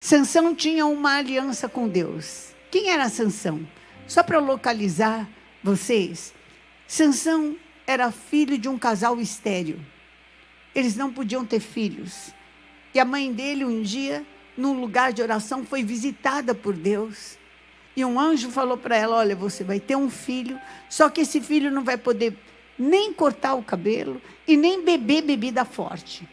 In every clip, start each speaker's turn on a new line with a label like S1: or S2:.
S1: Sansão tinha uma aliança com Deus. Quem era Sansão? Só para localizar vocês, Sansão era filho de um casal estéril. Eles não podiam ter filhos. E a mãe dele, um dia, num lugar de oração, foi visitada por Deus. E um anjo falou para ela: olha, você vai ter um filho, só que esse filho não vai poder nem cortar o cabelo e nem beber bebida forte.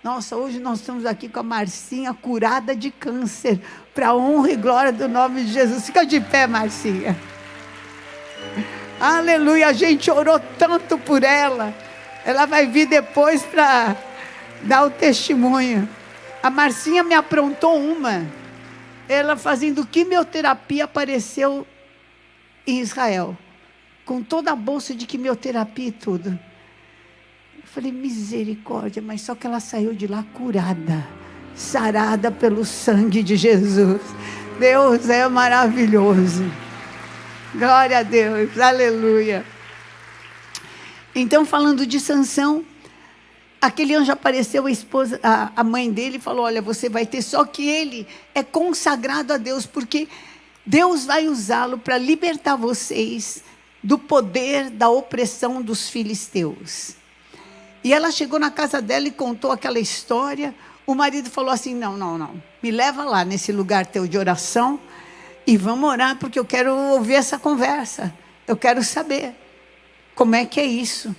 S1: Nossa, hoje nós estamos aqui com a Marcinha curada de câncer, para a honra e glória do nome de Jesus. Fica de pé, Marcinha. Aleluia, a gente orou tanto por ela. Ela vai vir depois para dar o testemunho. A Marcinha me aprontou uma. Ela fazendo quimioterapia apareceu em Israel, com toda a bolsa de quimioterapia e tudo. Eu falei, misericórdia, mas só que ela saiu de lá curada, sarada pelo sangue de Jesus. Deus é maravilhoso. Glória a Deus, aleluia. Então, falando de Sansão, aquele anjo apareceu, a mãe dele falou: olha, você vai ter, só que ele é consagrado a Deus, porque Deus vai usá-lo para libertar vocês do poder da opressão dos filisteus. E ela chegou na casa dela e contou aquela história. O marido falou assim: não, me leva lá nesse lugar teu de oração e vamos orar, porque eu quero ouvir essa conversa, eu quero saber como é que é isso.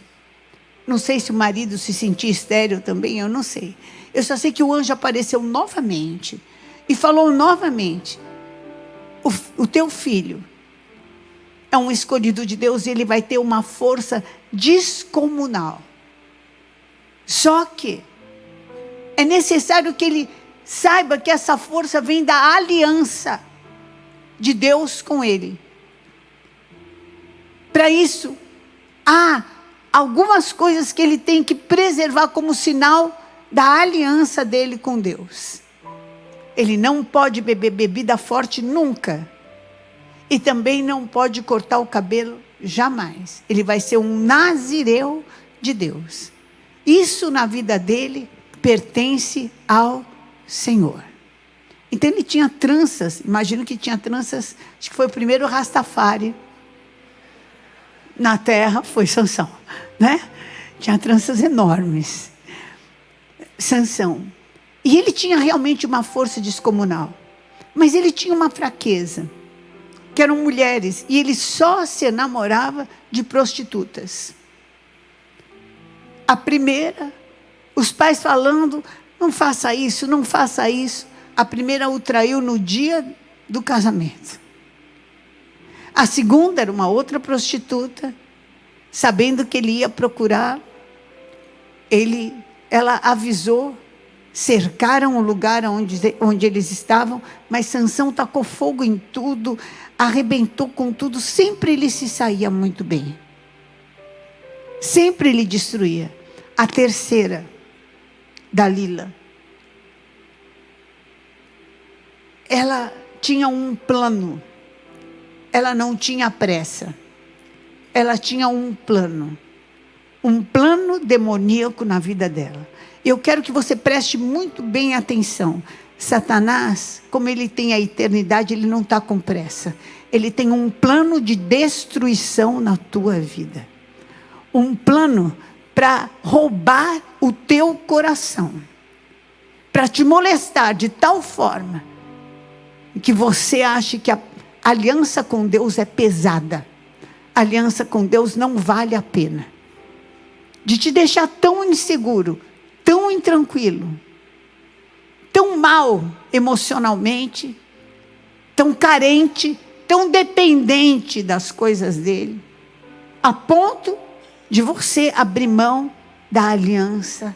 S1: Não sei se o marido se sentia estéril também, eu não sei. Eu só sei que o anjo apareceu novamente e falou novamente: o teu filho é um escolhido de Deus e ele vai ter uma força descomunal. Só que é necessário que ele saiba que essa força vem da aliança de Deus com ele. Para isso, há algumas coisas que ele tem que preservar como sinal da aliança dele com Deus. Ele não pode beber bebida forte nunca. E também não pode cortar o cabelo jamais. Ele vai ser um nazireu de Deus. Isso na vida dele pertence ao Senhor. Então ele tinha tranças, imagino que tinha tranças, acho que foi o primeiro Rastafari na terra, foi Sansão, né? Tinha tranças enormes. Sansão. E ele tinha realmente uma força descomunal. Mas ele tinha uma fraqueza, que eram mulheres, e ele só se namorava de prostitutas. A primeira, os pais falando: não faça isso, não faça isso. A primeira o traiu no dia do casamento. A segunda era uma outra prostituta, sabendo que ele ia procurar, ela avisou, cercaram o lugar onde eles estavam, mas Sansão tacou fogo em tudo, arrebentou com tudo, sempre ele se saía muito bem. Sempre ele destruía. A terceira, Dalila, ela tinha um plano, ela não tinha pressa, ela tinha um plano demoníaco na vida dela. Eu quero que você preste muito bem atenção. Satanás, como ele tem a eternidade, ele não está com pressa. Ele tem um plano de destruição na tua vida. Um plano para roubar o teu coração. Para te molestar de tal forma que você ache que a aliança com Deus é pesada. A aliança com Deus não vale a pena. De te deixar tão inseguro, tão intranquilo, tão mal emocionalmente, tão carente, tão dependente das coisas dele, a ponto de você abrir mão da aliança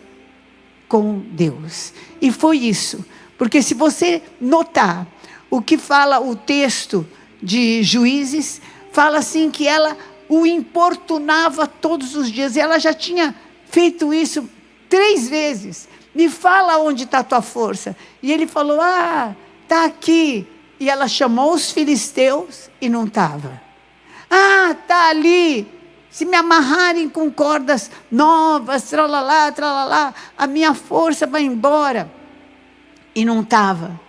S1: com Deus. E foi isso, porque se você notar o que fala o texto de Juízes, fala assim que ela o importunava todos os dias, e ela já tinha feito isso 3 vezes. Me fala onde está a tua força. E ele falou: está aqui. E ela chamou os filisteus e não estava. Está ali. Se me amarrarem com cordas novas, tralalá, tralalá, a minha força vai embora. E não estava.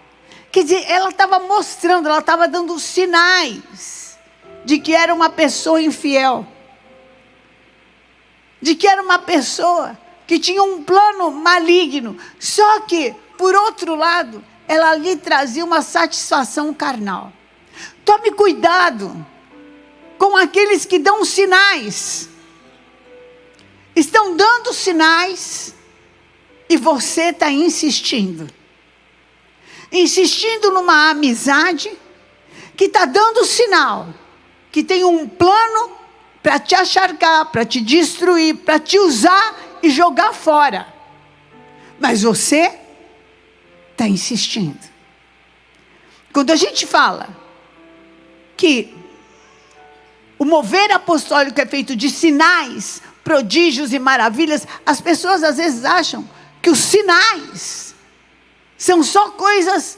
S1: Quer dizer, ela estava mostrando, ela estava dando sinais de que era uma pessoa infiel. De que era uma pessoa que tinha um plano maligno. Só que, por outro lado, ela lhe trazia uma satisfação carnal. Tome cuidado com aqueles que dão sinais. Estão dando sinais e você está insistindo. Insistindo numa amizade que está dando sinal, que tem um plano para te acharcar, para te destruir, para te usar e jogar fora. Mas você está insistindo. Quando a gente fala que o mover apostólico é feito de sinais, prodígios e maravilhas, as pessoas às vezes acham que os sinais são só coisas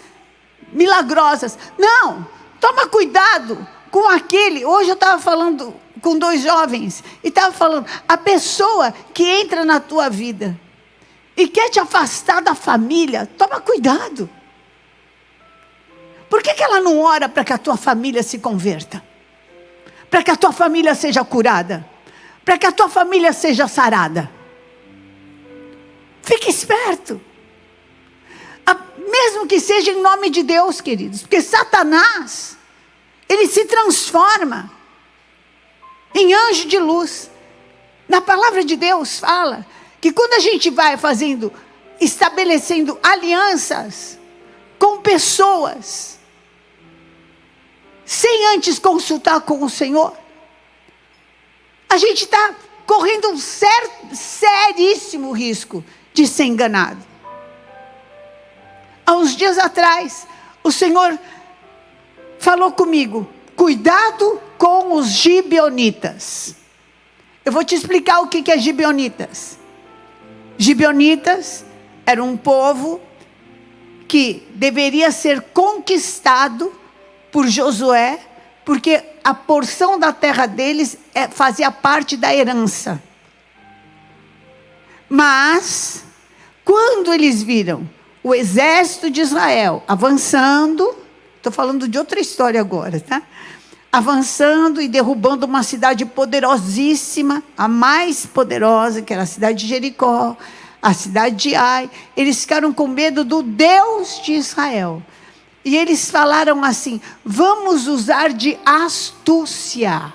S1: milagrosas. Não, toma cuidado com aquele. Hoje eu estava falando com 2 jovens e estava falando, a pessoa que entra na tua vida e quer te afastar da família, toma cuidado. Por que ela não ora para que a tua família se converta? Para que a tua família seja curada? Para que a tua família seja sarada? Fique esperto. Mesmo que seja em nome de Deus, queridos. Porque Satanás, ele se transforma em anjo de luz. Na palavra de Deus fala que quando a gente vai estabelecendo alianças com pessoas, sem antes consultar com o Senhor, a gente está correndo um seríssimo risco de ser enganado. Há uns dias atrás, o Senhor falou comigo, cuidado com os gibeonitas. Eu vou te explicar o que é gibeonitas. Gibeonitas era um povo que deveria ser conquistado por Josué, porque a porção da terra deles fazia parte da herança. Mas, quando eles viram o exército de Israel avançando, estou falando de outra história agora, tá? Avançando e derrubando uma cidade poderosíssima, a mais poderosa, que era a cidade de Jericó, a cidade de Ai. Eles ficaram com medo do Deus de Israel. E eles falaram assim, vamos usar de astúcia.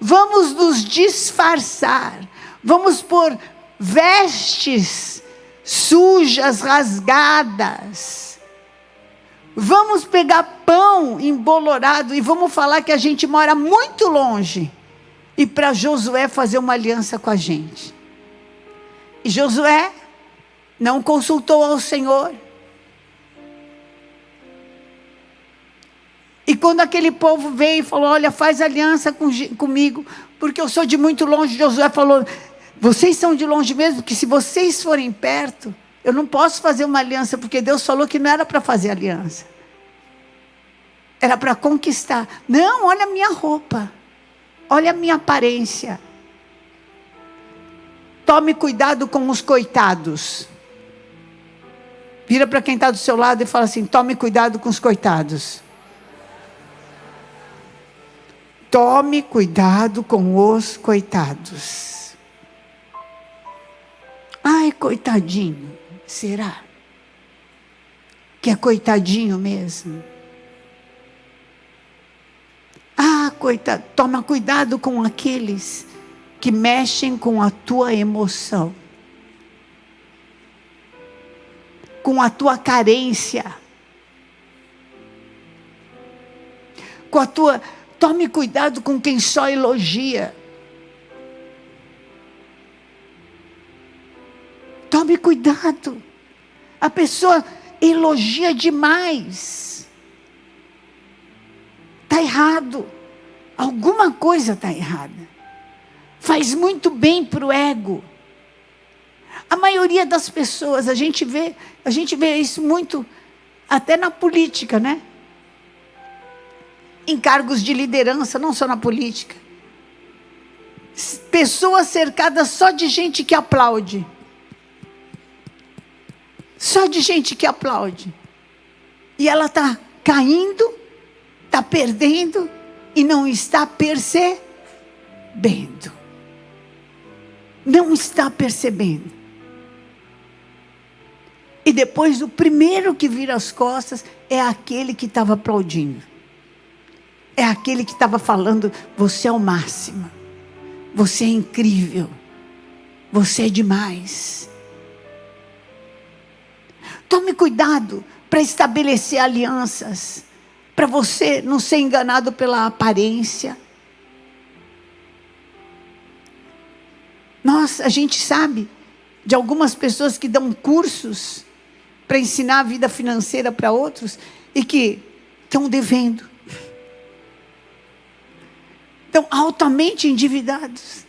S1: Vamos nos disfarçar. Vamos pôr vestes sujas, rasgadas. Vamos pegar pão embolorado e vamos falar que a gente mora muito longe. E para Josué fazer uma aliança com a gente. E Josué não consultou ao Senhor. E quando aquele povo veio e falou, olha, faz aliança comigo, porque eu sou de muito longe, Josué falou, vocês são de longe mesmo, que se vocês forem perto, eu não posso fazer uma aliança, porque Deus falou que não era para fazer aliança. Era para conquistar. Não, olha a minha roupa. Olha a minha aparência. Tome cuidado com os coitados. Vira para quem está do seu lado e fala assim, tome cuidado com os coitados. Tome cuidado com os coitados. Ai, coitadinho. Será que é coitadinho mesmo? Ah, coitado. Toma cuidado com aqueles que mexem com a tua emoção, com a tua carência, com a tua... Tome cuidado com quem só elogia. Tome cuidado. A pessoa elogia demais. Está errado. Alguma coisa está errada. Faz muito bem para o ego. A maioria das pessoas, a gente vê isso muito, até na política, né? Em cargos de liderança, não só na política. Pessoas cercadas só de gente que aplaude. Só de gente que aplaude. E ela está caindo, está perdendo e não está percebendo. Não está percebendo. E depois o primeiro que vira as costas é aquele que estava aplaudindo. É aquele que estava falando: você é o máximo. Você é incrível. Você é demais. Tome cuidado para estabelecer alianças, para você não ser enganado pela aparência. A gente sabe de algumas pessoas que dão cursos para ensinar a vida financeira para outros e que estão devendo. Estão altamente endividados.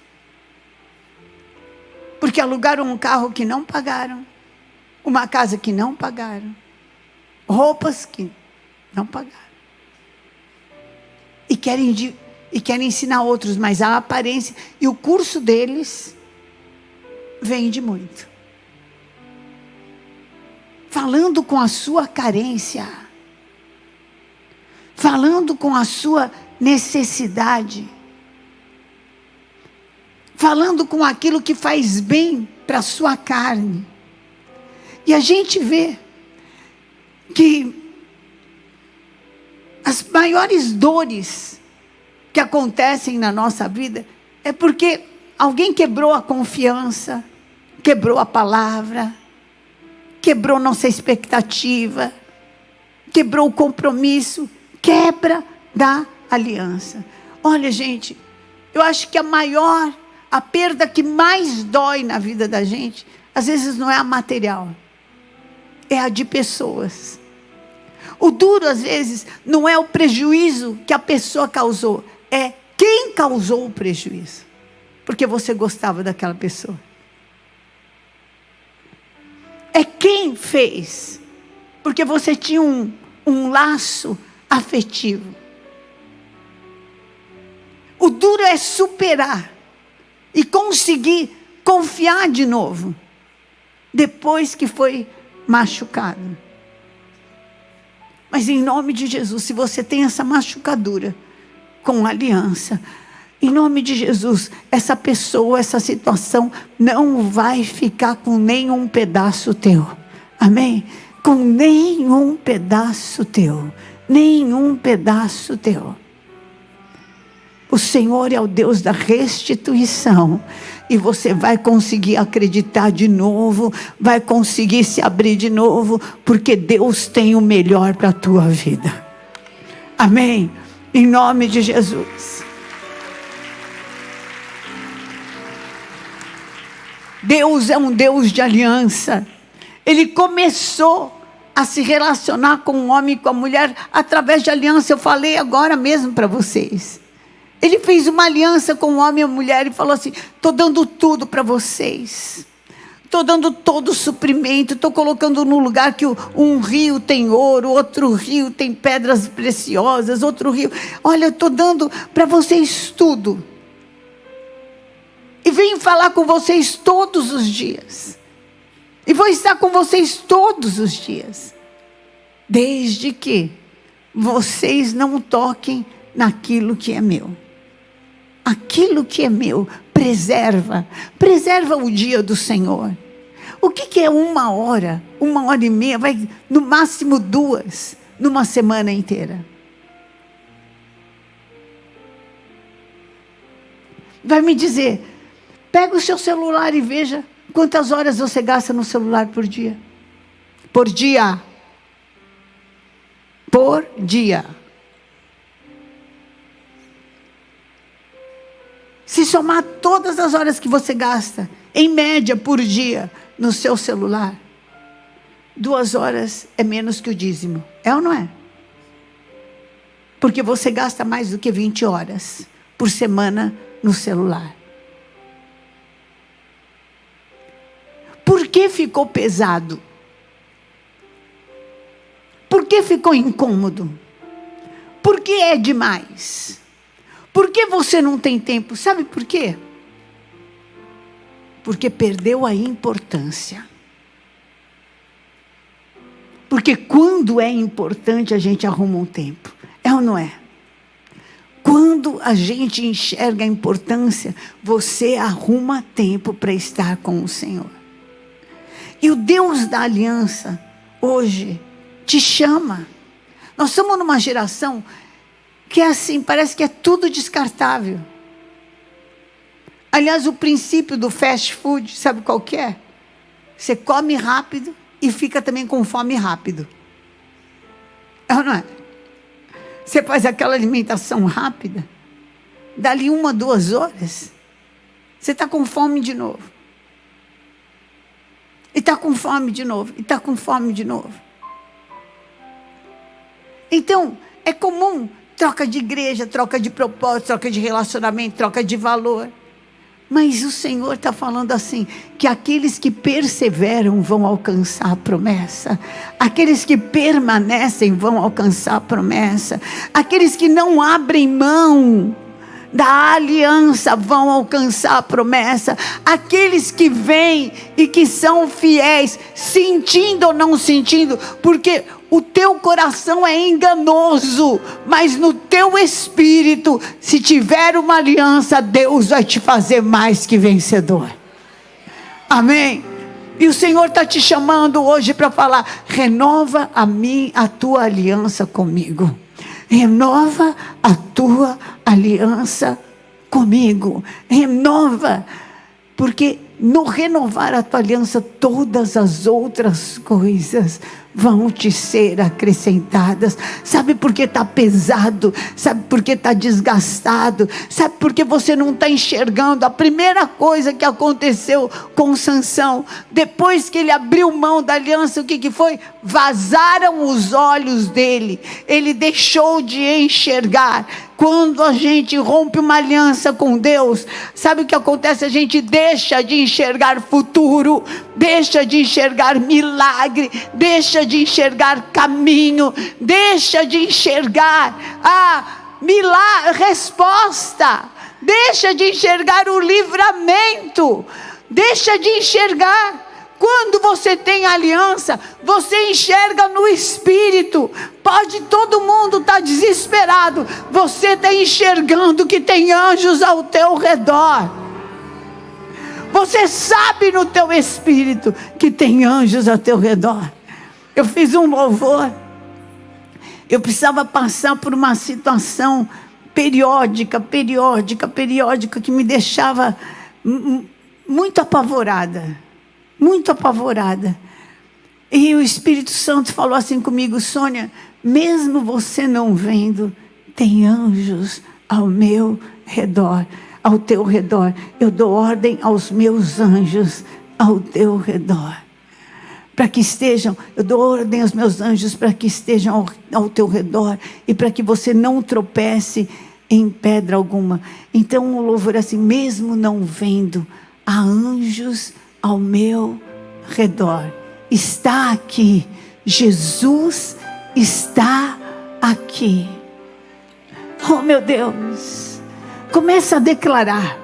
S1: Porque alugaram um carro que não pagaram, uma casa que não pagaram, roupas que não pagaram. E querem ensinar outros, mas a aparência e o curso deles vende muito. Falando com a sua carência, falando com a sua necessidade, falando com aquilo que faz bem para a sua carne. E a gente vê que as maiores dores que acontecem na nossa vida é porque alguém quebrou a confiança, quebrou a palavra, quebrou nossa expectativa, quebrou o compromisso, quebra da aliança. Olha, gente, eu acho que a perda que mais dói na vida da gente, às vezes não é a material, é a de pessoas. O duro, às vezes, não é o prejuízo que a pessoa causou, é quem causou o prejuízo, porque você gostava daquela pessoa. É quem fez, porque você tinha um laço afetivo. O duro é superar e conseguir confiar de novo, depois que foi machucado. Mas em nome de Jesus, se você tem essa machucadura com aliança, em nome de Jesus, essa pessoa, essa situação não vai ficar com nenhum pedaço teu. Amém? Com nenhum pedaço teu. Nenhum pedaço teu. O Senhor é o Deus da restituição. E você vai conseguir acreditar de novo, vai conseguir se abrir de novo, porque Deus tem o melhor para a tua vida. Amém? Em nome de Jesus. Deus é um Deus de aliança. Ele começou a se relacionar com o homem e com a mulher através de aliança. Eu falei agora mesmo para vocês. Ele fez uma aliança com o homem e a mulher e falou assim: estou dando tudo para vocês. Estou dando todo o suprimento. Estou colocando no lugar que um rio tem ouro, outro rio tem pedras preciosas, outro rio. Olha, eu estou dando para vocês tudo. E venho falar com vocês todos os dias. E vou estar com vocês todos os dias. Desde que vocês não toquem naquilo que é meu. Aquilo que é meu, preserva o dia do Senhor. O que é 1 hora, 1h30, vai no máximo 2, numa semana inteira? Vai me dizer, pega o seu celular e veja quantas horas você gasta no celular por dia. Por dia. Por dia. Se somar todas as horas que você gasta, em média por dia, no seu celular, 2 horas é menos que o dízimo. É ou não é? Porque você gasta mais do que 20 horas por semana no celular. Por que ficou pesado? Por que ficou incômodo? Por que é demais? Por que você não tem tempo? Sabe por quê? Porque perdeu a importância. Porque quando é importante, a gente arruma um tempo. É ou não é? Quando a gente enxerga a importância, você arruma tempo para estar com o Senhor. E o Deus da aliança, hoje, te chama. Nós estamos numa geração que é assim, parece que é tudo descartável. Aliás, o princípio do fast food, sabe qual que é? Você come rápido e fica também com fome rápido. É ou não é? Você faz aquela alimentação rápida, dali 1, 2 horas, você está com fome de novo. E está com fome de novo, e está com fome de novo. Então, é comum troca de igreja, troca de propósito, troca de relacionamento, troca de valor. Mas o Senhor está falando assim, que aqueles que perseveram vão alcançar a promessa. Aqueles que permanecem vão alcançar a promessa. Aqueles que não abrem mão da aliança vão alcançar a promessa. Aqueles que vêm e que são fiéis, sentindo ou não sentindo, porque o teu coração é enganoso, mas no teu espírito, se tiver uma aliança, Deus vai te fazer mais que vencedor. Amém? E o Senhor está te chamando hoje para falar: renova a tua aliança comigo. Renova a tua aliança comigo. Renova, porque no renovar a tua aliança, todas as outras coisas vão te ser acrescentadas. Sabe por que está pesado? Sabe por que está desgastado? Sabe por que você não está enxergando? A primeira coisa que aconteceu com Sansão, depois que ele abriu mão da aliança, o que foi? Vazaram os olhos dele. Ele deixou de enxergar. Quando a gente rompe uma aliança com Deus, sabe o que acontece? A gente deixa de enxergar futuro, deixa de enxergar milagre, deixa de enxergar caminho, deixa de enxergar resposta, deixa de enxergar o livramento, deixa de enxergar. Quando você tem aliança, você enxerga no espírito. Pode todo mundo estar desesperado, você está enxergando que tem anjos ao teu redor. Você sabe no teu espírito que tem anjos ao teu redor. Eu fiz um louvor, eu precisava passar por uma situação periódica, que me deixava muito apavorada. Muito apavorada. E o Espírito Santo falou assim comigo: Sônia, mesmo você não vendo, tem anjos ao meu redor, ao teu redor. Eu dou ordem aos meus anjos ao teu redor, para que estejam, eu dou ordem aos meus anjos para que estejam ao teu redor, e para que você não tropece em pedra alguma. Então o louvor é assim: mesmo não vendo, há anjos ao meu redor. Está aqui, Jesus está aqui. Oh meu Deus, começa a declarar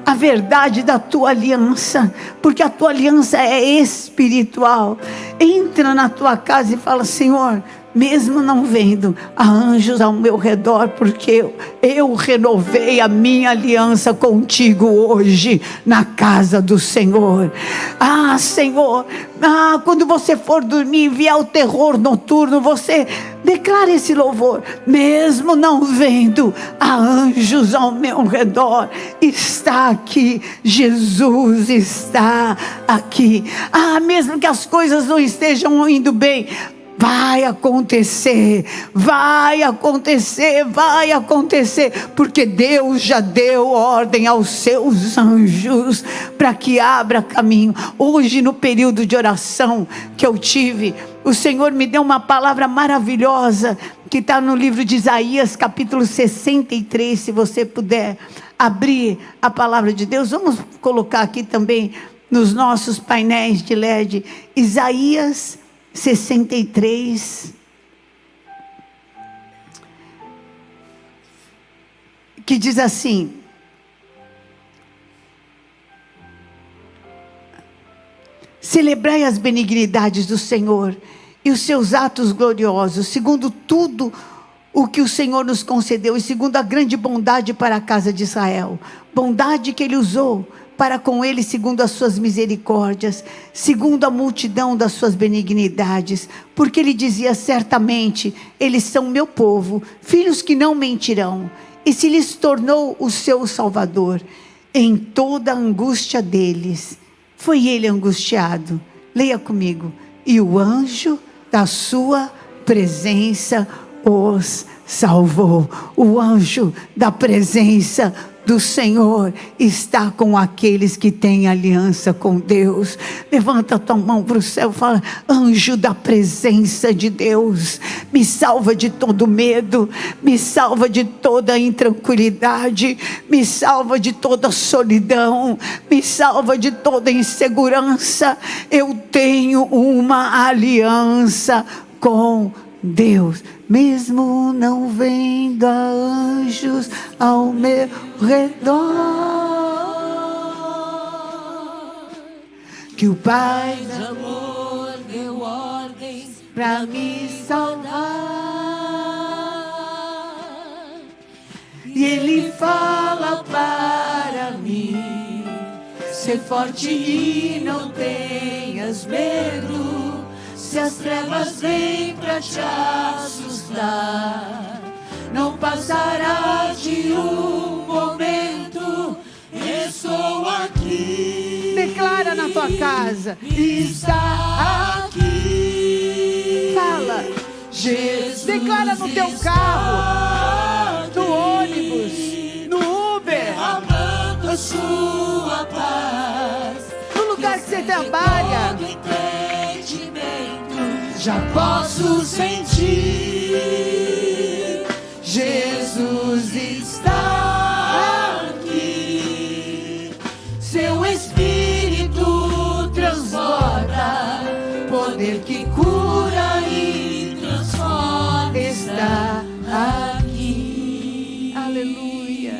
S1: a verdade da tua aliança, porque a tua aliança é espiritual. Entra na tua casa e fala: Senhor, mesmo não vendo, há anjos ao meu redor, porque eu renovei a minha aliança contigo hoje, na casa do Senhor. Senhor, quando você for dormir e vier o terror noturno, você declara esse louvor: mesmo não vendo, há anjos ao meu redor. Está aqui, Jesus está aqui. Mesmo que as coisas não estejam indo bem, vai acontecer, porque Deus já deu ordem aos seus anjos para que abra caminho. Hoje, no período de oração que eu tive, o Senhor me deu uma palavra maravilhosa, que está no livro de Isaías, capítulo 63, se você puder abrir a palavra de Deus. Vamos colocar aqui também nos nossos painéis de LED, Isaías 63, que diz assim: Celebrai as benignidades do Senhor e os seus atos gloriosos, segundo tudo o que o Senhor nos concedeu, e segundo a grande bondade para a casa de Israel, bondade que Ele usou para com ele, segundo as suas misericórdias, segundo a multidão das suas benignidades, porque Ele dizia: certamente eles são meu povo, filhos que não mentirão, e se lhes tornou o seu Salvador. Em toda a angústia deles, foi Ele angustiado. Leia comigo: e o anjo da sua presença os salvou. O anjo da presença do Senhor está com aqueles que têm aliança com Deus. Levanta a tua mão para o céu e fala: anjo da presença de Deus, me salva de todo medo, me salva de toda intranquilidade, me salva de toda solidão, me salva de toda insegurança. Eu tenho uma aliança com Deus, mesmo não vendo anjos ao meu redor, que o Pai de amor deu ordens para me salvar, e Ele fala para mim: ser forte e não tenhas medo. Se as trevas vêm para te assustar, não passará de um momento. Estou aqui. Declara na tua casa: está aqui. Fala: Jesus. Declara no teu carro, no ônibus, no Uber, amando a sua paz, no lugar que você trabalha. Já posso sentir, Jesus está aqui. Seu Espírito transborda, poder que cura e transforma está aqui. Aleluia.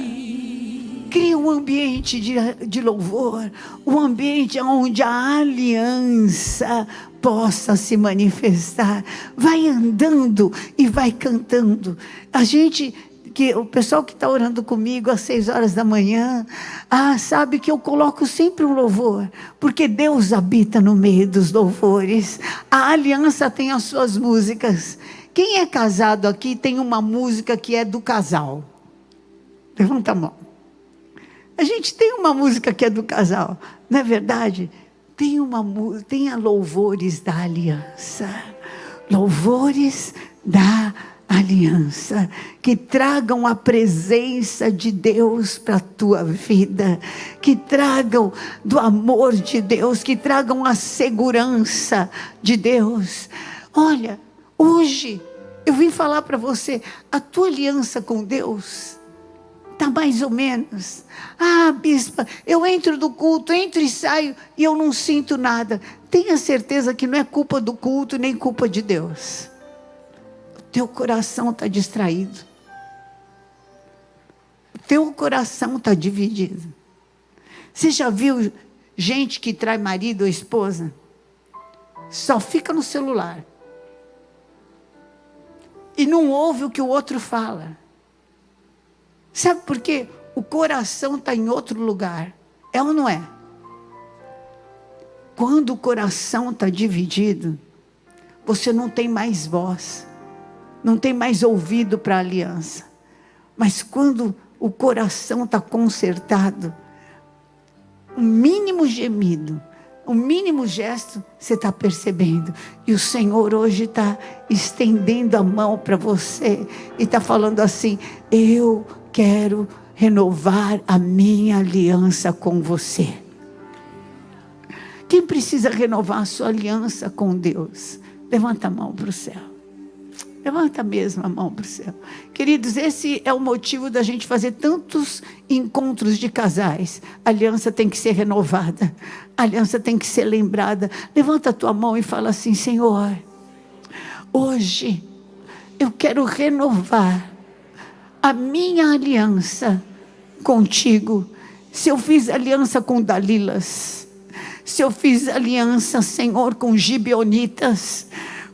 S1: Cria um ambiente de louvor, um ambiente onde a aliança possa se manifestar. Vai andando e vai cantando. O pessoal que está orando comigo às 6 horas da manhã, sabe que eu coloco sempre um louvor, porque Deus habita no meio dos louvores. A aliança tem as suas músicas. Quem é casado aqui tem uma música que é do casal? Levanta a mão. A gente tem uma música que é do casal, não é verdade? Tenha louvores da aliança, louvores da aliança, que tragam a presença de Deus para a tua vida, que tragam do amor de Deus, que tragam a segurança de Deus. Olha, hoje eu vim falar para você: a tua aliança com Deus está mais ou menos. Bispa, eu entro do culto, entro e saio e eu não sinto nada. Tenha certeza que não é culpa do culto nem culpa de Deus. O teu coração está distraído. O teu coração está dividido. Você já viu gente que trai marido ou esposa? Só fica no celular e não ouve o que o outro fala. Sabe por quê? O coração está em outro lugar. É ou não é? Quando o coração está dividido, você não tem mais voz, não tem mais ouvido para a aliança. Mas quando o coração está consertado, um mínimo gemido, um mínimo gesto, você está percebendo. E o Senhor hoje está estendendo a mão para você e está falando assim: eu quero renovar a minha aliança com você. Quem precisa renovar a sua aliança com Deus? Levanta a mão para o céu. Levanta mesmo a mão para o céu. Queridos, esse é o motivo da gente fazer tantos encontros de casais. A aliança tem que ser renovada. A aliança tem que ser lembrada. Levanta a tua mão e fala assim: Senhor, hoje eu quero renovar a minha aliança contigo. Se eu fiz aliança com Dalilas, se eu fiz aliança, Senhor, com gibeonitas,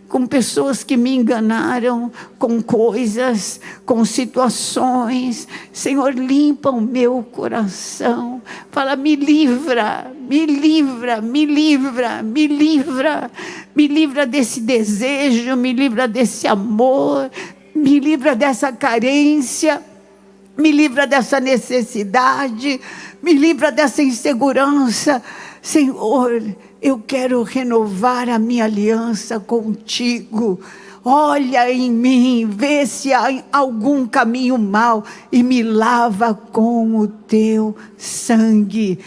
S1: com pessoas que me enganaram, com coisas, com situações. Senhor, limpa o meu coração. Fala, me livra, me livra, me livra, me livra. Me livra desse desejo, me livra desse amor, me livra dessa carência, me livra dessa necessidade, me livra dessa insegurança. Senhor, eu quero renovar a minha aliança contigo. Olha em mim, vê se há algum caminho mau e me lava com o teu sangue.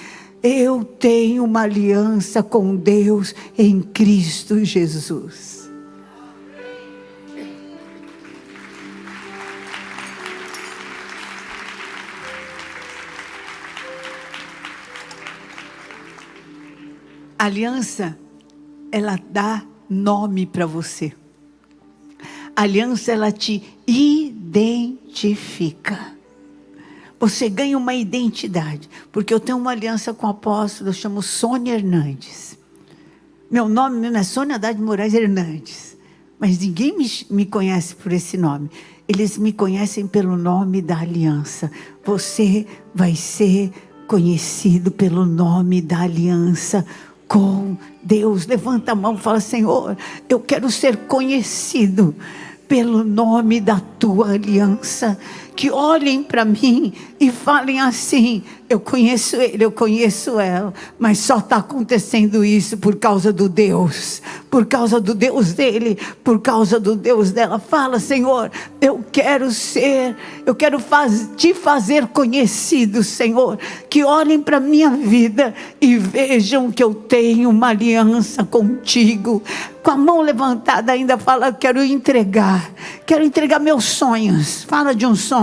S1: Eu tenho uma aliança com Deus em Cristo Jesus. A aliança, ela dá nome para você. A aliança, ela te identifica. Você ganha uma identidade. Porque eu tenho uma aliança com o apóstolo, eu chamo Sônia Hernandes. Meu nome mesmo é Sônia Haddad Moraes Hernandes. Mas ninguém me conhece por esse nome. Eles me conhecem pelo nome da aliança. Você vai ser conhecido pelo nome da aliança com Deus. Levanta a mão e fala, Senhor, eu quero ser conhecido pelo nome da tua aliança. Que olhem para mim e falem assim, eu conheço ele, eu conheço ela, mas só está acontecendo isso por causa do Deus dele, por causa do Deus dela. Fala, Senhor, eu quero te fazer conhecido, Senhor. Que olhem para a minha vida e vejam que eu tenho uma aliança contigo. Com a mão levantada ainda fala, quero entregar meus sonhos. Fala de um sonho.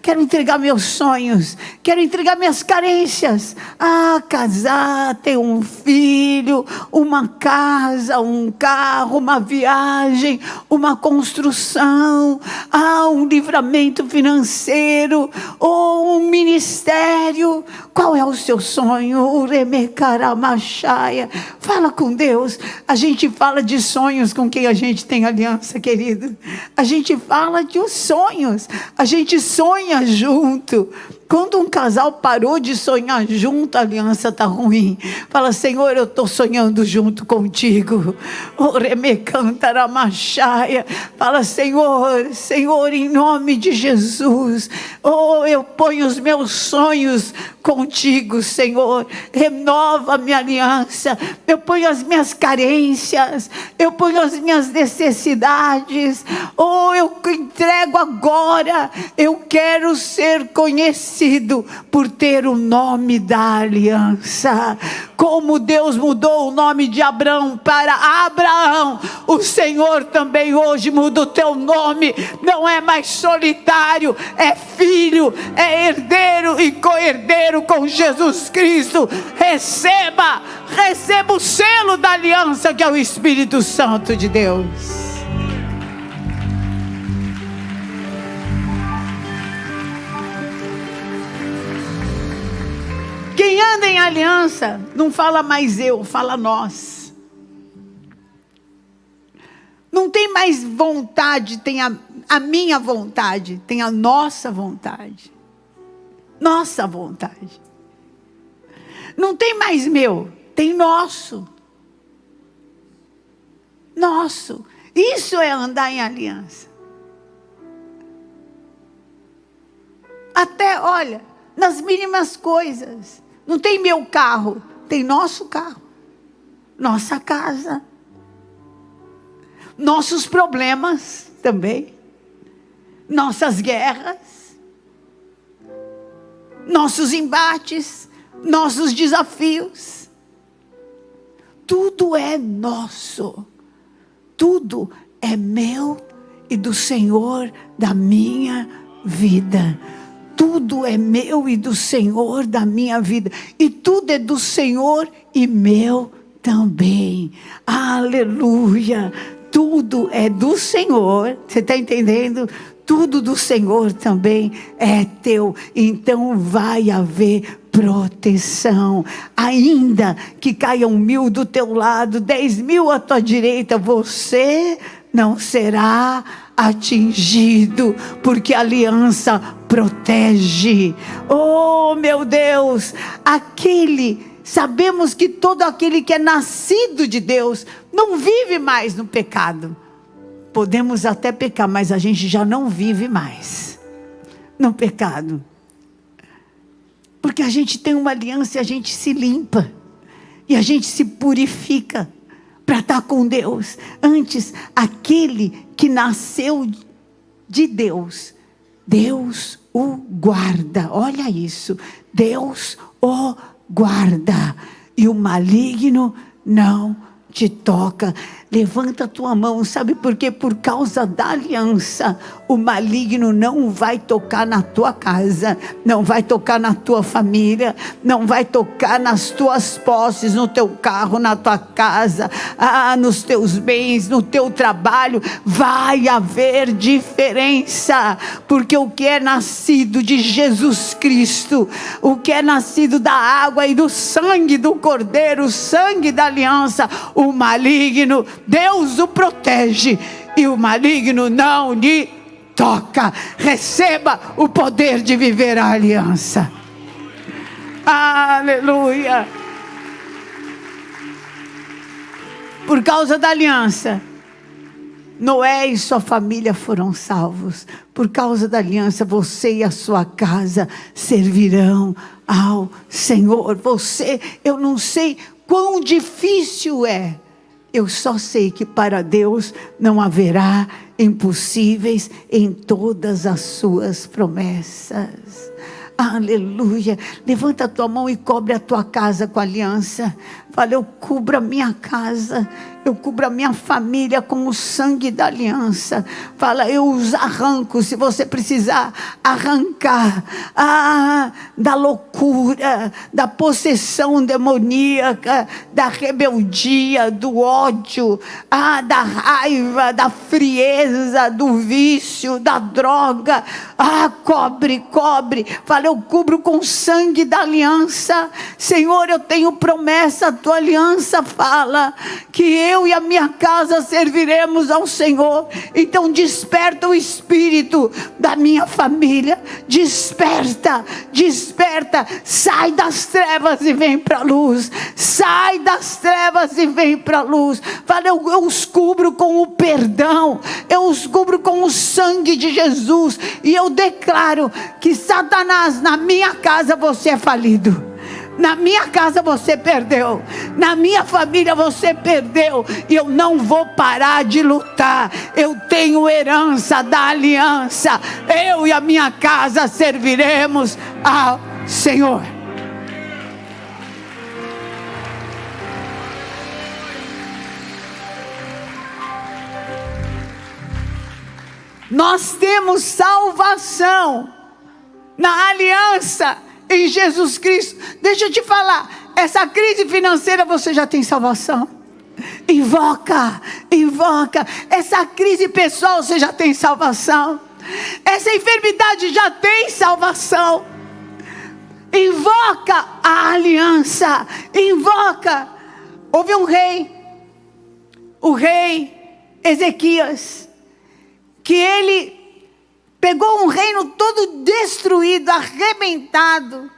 S1: Quero entregar meus sonhos, quero entregar minhas carências. Casar, ter um filho, uma casa, um carro, uma viagem, uma construção, um livramento financeiro, ou um ministério. Qual é o seu sonho? Fala com Deus. A gente fala de sonhos com quem a gente tem aliança, querido. A gente fala de sonhos, a gente sonha junto. Quando um casal parou de sonhar junto, a aliança está ruim. Fala, Senhor, eu estou sonhando junto contigo. Fala, Senhor, em nome de Jesus. Eu ponho os meus sonhos contigo, Senhor. Renova a minha aliança. Eu ponho as minhas carências. Eu ponho as minhas necessidades. Eu entrego agora. Eu quero ser conhecido por ter o nome da aliança. Como Deus mudou o nome de Abraão para Abraão, o Senhor também hoje muda o teu nome. Não é mais solitário, é filho, é herdeiro e co-herdeiro com Jesus Cristo. Receba o selo da aliança, que é o Espírito Santo de Deus. Quem anda em aliança, não fala mais eu, fala nós. Não tem mais vontade, tem a minha vontade, tem a nossa vontade. Nossa vontade. Não tem mais meu, tem nosso. Nosso. Isso é andar em aliança. Até, olha, nas mínimas coisas. Não tem meu carro, tem nosso carro, nossa casa, nossos problemas também, nossas guerras, nossos embates, nossos desafios. Tudo é nosso, tudo é meu e do Senhor da minha vida. Tudo é meu e do Senhor da minha vida. E tudo é do Senhor e meu também. Aleluia. Tudo é do Senhor. Você está entendendo? Tudo do Senhor também é teu. Então vai haver proteção. Ainda que caiam 1000 do teu lado, 10.000 à tua direita, você não será atingido, porque a aliança protege. Oh, meu Deus, sabemos que todo aquele que é nascido de Deus não vive mais no pecado. Podemos até pecar, mas a gente já não vive mais no pecado. Porque a gente tem uma aliança e a gente se limpa. E a gente se purifica para estar com Deus. Antes, aquele que nasceu de Deus, Deus o guarda. Olha isso. Deus o guarda. E o maligno não te toca. Levanta a tua mão, sabe por quê? Por causa da aliança, o maligno não vai tocar na tua casa, não vai tocar na tua família, não vai tocar nas tuas posses, no teu carro, na tua casa, nos teus bens, no teu trabalho. Vai haver diferença, porque o que é nascido de Jesus Cristo, o que é nascido da água e do sangue do Cordeiro, o sangue da aliança, o maligno, Deus o protege e o maligno não lhe toca. Receba o poder de viver a aliança. Aleluia. Por causa da aliança, Noé e sua família foram salvos. Por causa da aliança, você e a sua casa servirão ao Senhor. Eu não sei quão difícil é. Eu só sei que para Deus não haverá impossíveis em todas as suas promessas. Aleluia. Levanta a tua mão e cobre a tua casa com a aliança. Fala: eu cubro a minha casa, eu cubro a minha família com o sangue da aliança. Fala: eu os arranco, se você precisar arrancar da loucura, da possessão demoníaca, da rebeldia, do ódio, da raiva, da frieza, do vício, da droga. Cobre. Fala: eu cubro com o sangue da aliança. Senhor, eu tenho promessa. A tua aliança fala que eu e a minha casa serviremos ao Senhor. Então desperta o espírito da minha família. Desperta. Sai das trevas e vem para a luz. Sai das trevas e vem para a luz. Fala: eu os cubro com o perdão, eu os cubro com o sangue de Jesus. E eu declaro que Satanás, na minha casa você é falido. Na minha casa você perdeu, na minha família você perdeu, e eu não vou parar de lutar. Eu tenho herança da aliança. Eu e a minha casa serviremos ao Senhor. Nós temos salvação na aliança em Jesus Cristo. Deixa eu te falar, essa crise financeira você já tem salvação. Invoca. Essa crise pessoal você já tem salvação. Essa enfermidade já tem salvação. Invoca a aliança. Invoca. Houve um rei, o rei Ezequias, que ele pegou um reino todo destruído, arrebentado,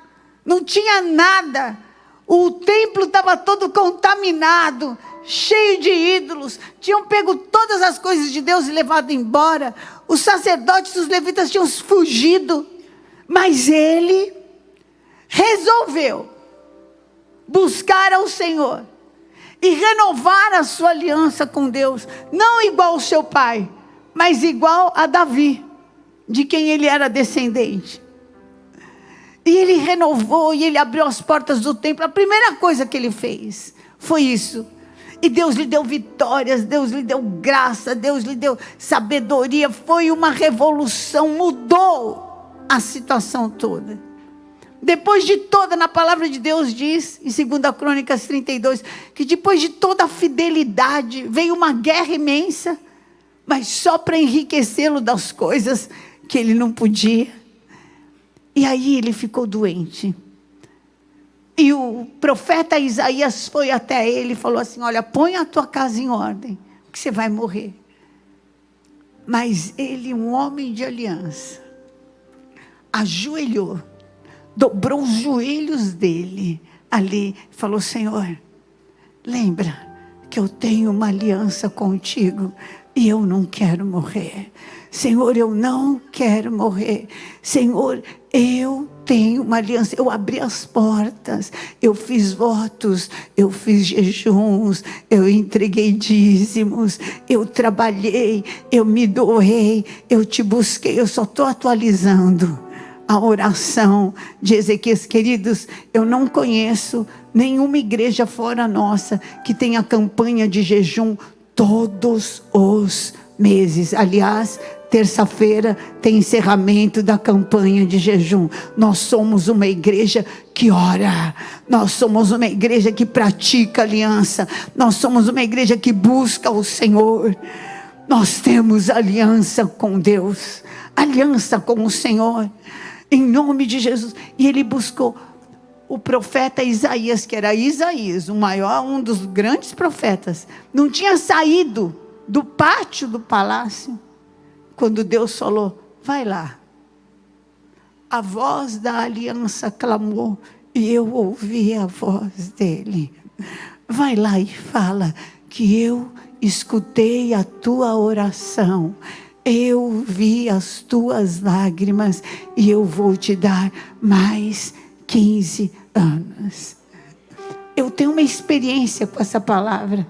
S1: não tinha nada, o templo estava todo contaminado, cheio de ídolos, tinham pego todas as coisas de Deus e levado embora, os sacerdotes e os levitas tinham fugido, mas ele resolveu buscar ao Senhor e renovar a sua aliança com Deus, não igual ao seu pai, mas igual a Davi, de quem ele era descendente. E ele renovou, e ele abriu as portas do templo. A primeira coisa que ele fez foi isso. E Deus lhe deu vitórias, Deus lhe deu graça, Deus lhe deu sabedoria. Foi uma revolução, mudou a situação toda. Depois de toda, na palavra de Deus diz, em 2 Crônicas 32, que depois de toda a fidelidade, veio uma guerra imensa, mas só para enriquecê-lo das coisas que ele não podia. E aí ele ficou doente. E o profeta Isaías foi até ele e falou assim: olha, põe a tua casa em ordem, que você vai morrer. Mas ele, um homem de aliança, ajoelhou, dobrou os joelhos dele ali, falou: Senhor, lembra que eu tenho uma aliança contigo e eu não quero morrer. Senhor, eu não quero morrer. Senhor, eu tenho uma aliança. Eu abri as portas, eu fiz votos, eu fiz jejuns, eu entreguei dízimos, eu trabalhei, eu me doei, eu te busquei. Eu só estou atualizando a oração de Ezequias. Queridos, eu não conheço nenhuma igreja fora nossa que tenha campanha de jejum todos os meses. Aliás, terça-feira tem encerramento da campanha de jejum. Nós somos uma igreja que ora, nós somos uma igreja que pratica aliança, nós somos uma igreja que busca o Senhor. Nós temos aliança com Deus, aliança com o Senhor, em nome de Jesus. E ele buscou o profeta Isaías, que era Isaías, o maior, um dos grandes profetas, não tinha saído do pátio do palácio, quando Deus falou: vai lá. A voz da aliança clamou, e eu ouvi a voz dele. Vai lá e fala que eu escutei a tua oração, eu vi as tuas lágrimas, e eu vou te dar mais 15 anos. Eu tenho uma experiência com essa palavra,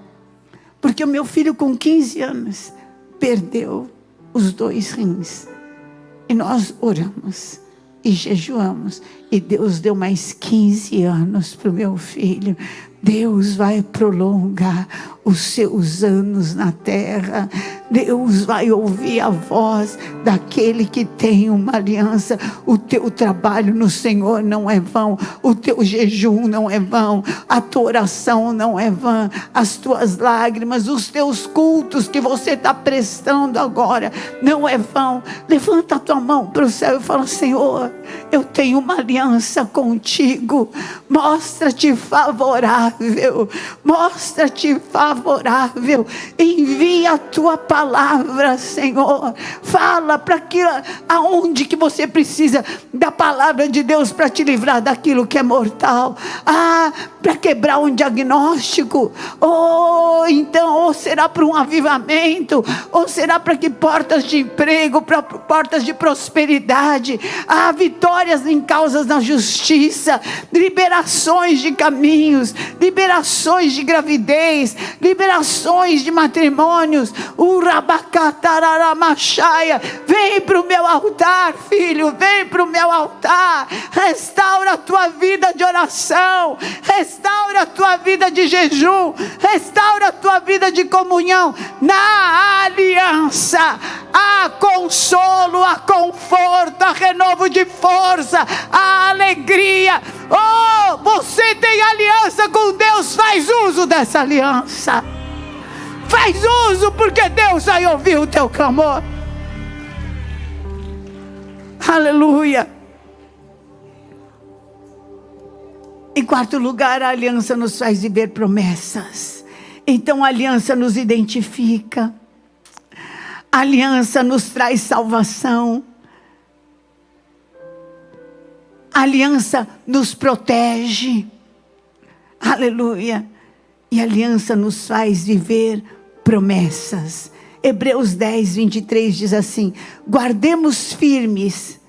S1: porque o meu filho com 15 anos perdeu os 2 rins, e nós oramos e jejuamos, e Deus deu mais 15 anos para o meu filho. Deus vai prolongar os seus anos na terra. Deus vai ouvir a voz daquele que tem uma aliança. O teu trabalho no Senhor não é vão, o teu jejum não é vão, a tua oração não é vã, as tuas lágrimas, os teus cultos que você está prestando agora não é vão. Levanta a tua mão para o céu e fala: Senhor, eu tenho uma aliança contigo, mostra-te favorável, mostra-te favorável, envia a tua palavra, Senhor, fala para que, aonde que você precisa da palavra de Deus para te livrar daquilo que é mortal, para quebrar um diagnóstico, ou será para um avivamento, ou será para que portas de emprego, para portas de prosperidade, vitórias em causas na justiça, liberações de caminhos, liberações de gravidez, liberações de matrimônios. Vem para o meu altar, filho, vem para o meu altar. Restaura a tua vida de oração, restaura a tua vida de jejum, restaura a tua vida de comunhão. Na aliança há consolo, há conforto, há renovo de força, há alegria. Você tem aliança com Deus, faz uso dessa aliança, faz uso, porque Deus vai ouvir o teu clamor. Aleluia. Em quarto lugar, a aliança nos faz viver promessas. Então a aliança nos identifica, a aliança nos traz salvação, a aliança nos protege. Aleluia. E a aliança nos faz viver promessas. Hebreus 10, 23 diz assim: guardemos firmes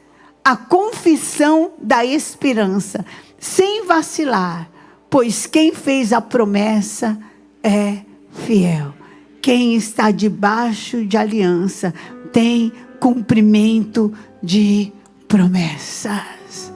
S1: a confissão da esperança, sem vacilar, pois quem fez a promessa é fiel. Quem está debaixo de aliança tem cumprimento de promessas.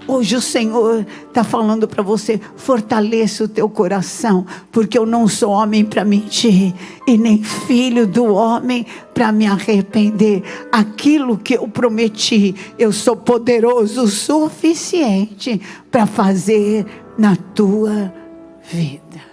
S1: Hoje o Senhor está falando para você: fortaleça o teu coração, porque eu não sou homem para mentir, e nem filho do homem para me arrepender. Aquilo que eu prometi, eu sou poderoso o suficiente para fazer na tua vida.